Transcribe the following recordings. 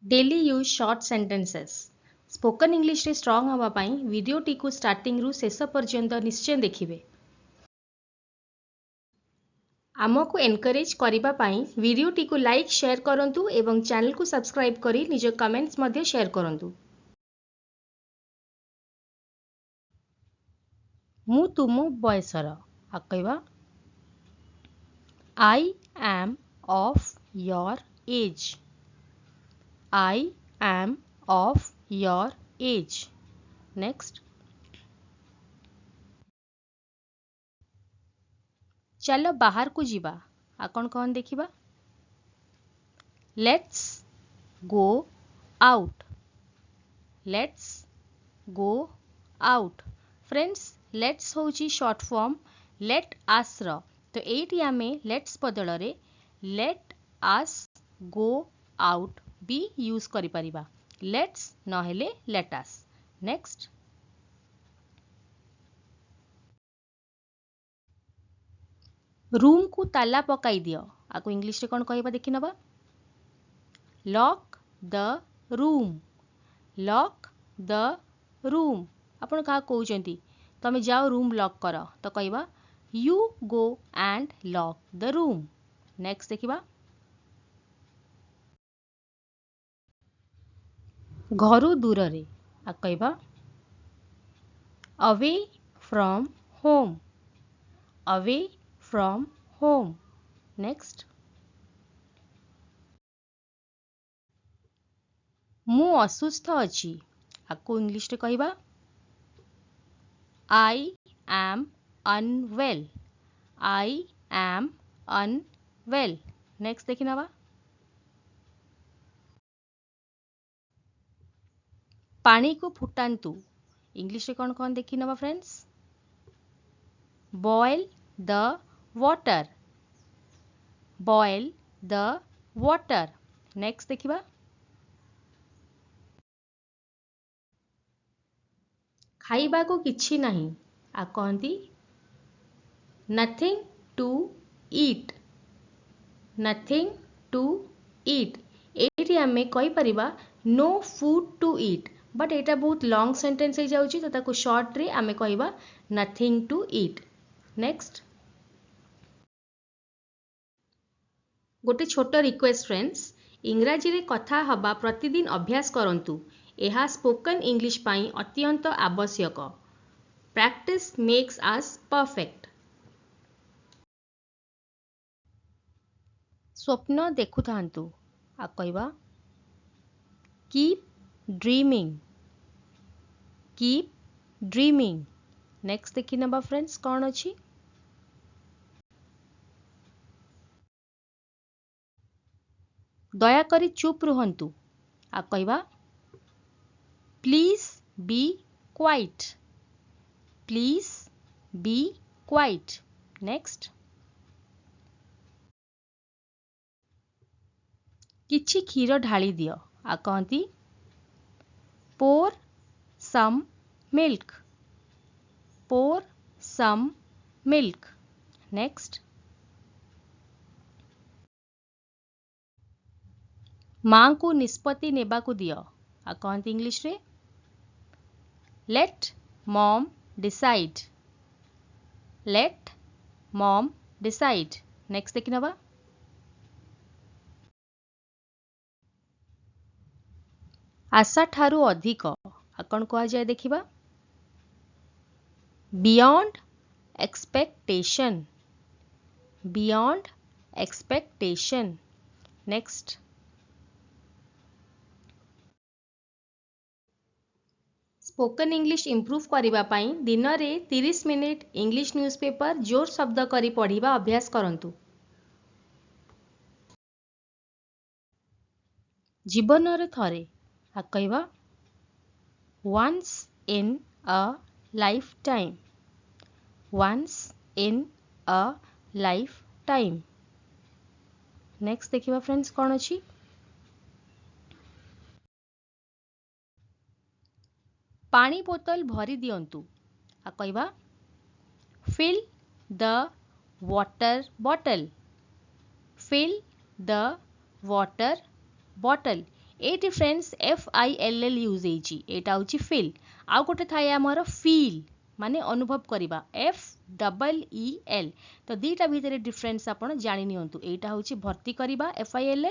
Daily use short sentences spoken English रे strong हवा पाई video T को स्टार्टिंग रु शेष पर्यंत निश्चय देखिबे। आमको एनकरेज करिबा पाई वीडियो टी को लाइक शेयर करंतु एवं चैनल को सब्सक्राइब करी निज कमेंट्स मध्ये शेयर करंतु। मु तुम बयसर आ कहबा I M of your age. I am of your age. Next. चलो बाहर को जीवा आ कौन देखिबा let's go out. Let's go out friends let's होची शॉर्ट फॉर्म लेट आस रो तो एटी आमे लेट्स बदल रे लेट आस गो आउट भी यूज करि परिबा लेट्स नहेले लेट आस। नेक्स्ट रूम को ताला पकाई दियो आको इंग्लिश रे कोन कहबा देखि नबा lock the room. Lock the room आपण का कहउचंती तमे जाओ रूम लॉक कर तो कहबा you go and lock the room. Next देखिबा घरु दूर रे आ कहबा away from home. Away from home. Next मु असुस्थ अछि आको इंग्लिश रे कहबा I am unwell. I am unwell. Next देखि नबा पानी को फुटांतु इंग्लिश रे कौन देखि नबा friends boil the water. Boil the water. Next देखिबा खाइबा को किछि नहीं आ कहंती nothing to eat. Nothing to eat एटी आमे कहि परिबा no food to eat but एटा बहुत लॉन्ग सेंटेंस हो जाउची तो ताको शॉर्ट रे आमे कहिबा नथिंग टू ईट। नेक्स्ट गोटे छोट रिक्वेस्ट फ्रेंड्स इंग्राजी रे कथा हबा प्रतिदिन अभ्यास करंतु एहा स्पोकन इंग्लिश पाई अत्यंत आवश्यक। Practice makes us perfect. स्वप्न देखु थांतु आ कहबा keep dreaming. Keep dreaming. Next देखि नबा फ्रेंड्स कौन अछि दया करी चुप रुहंतु आ कहबा please be quiet. Please be quiet. Next किछि क्षीर ढाली दियो आ कहंती pour some milk. Pour some milk. Next मां को निष्पत्ति नेबा को दियो आ कहंती इंग्लिश रे let mom decide. Let mom decide. Next देखि नबा आशा ठारू अधिक आ कौन कहा जाए देखिबा beyond expectation. Beyond expectation. Next spoken English improve करिबा पाई दिन रे 30 मिनिट इंग्लिश न्यूज़पेपर जोर शब्द करी पढ़िबा अभ्यास करंतु। जीवन रे थरे आ कहबा once in a lifetime। once in a lifetime। Next देखिबा फ्रेंड्स कौन अछि पानी बोतल भरी दियंतु आ कहबा fill the water bottle. Fill the water bottle एटी फ्रेंड्स FILL यूज होइछि एटा होछि फील आउ गोटे थाए हमर फील माने अनुभव करिबा FEEL तो दीटा भितर डिफरेंस आपण जानि नियंतु एटा होछि भर्ती करिबा FILL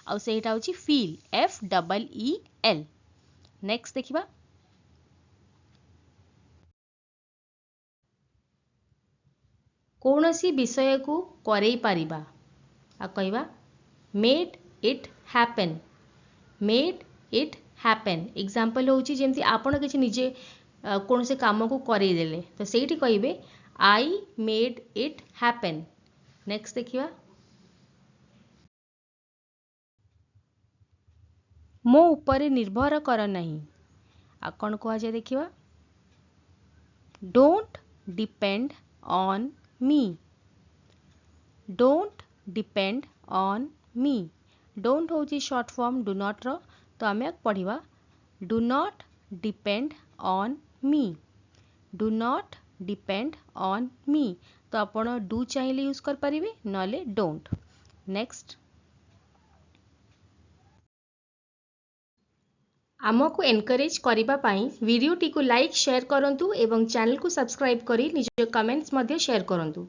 आउ सेटा होछि फील FEEL नेक्स्ट देखिबा कौनसी विषय को करई पारिबा आ कहबा made it happen made it happen example होची जेमती आपण किछि निजे कौन से काम को करई देले तो सेठी कहबे I made it happen next देखिबा मो ऊपर निर्भर कर नहीं आ कौन कह जाए देखिबा don't depend on me don't depend on me don't होची शॉर्ट फॉर्म डू नॉट रो तो आमे पढ़िबा do not depend on me do not depend on me तो आपण डू चाहिए यूज कर परिबे नले डोंट नेक्स्ट आमको एनकरेज करिबा पाई वीडियो टी को लाइक शेयर करंतु एवं चैनल को सब्सक्राइब करी निज कमेंट्स मध्ये शेयर करंतु।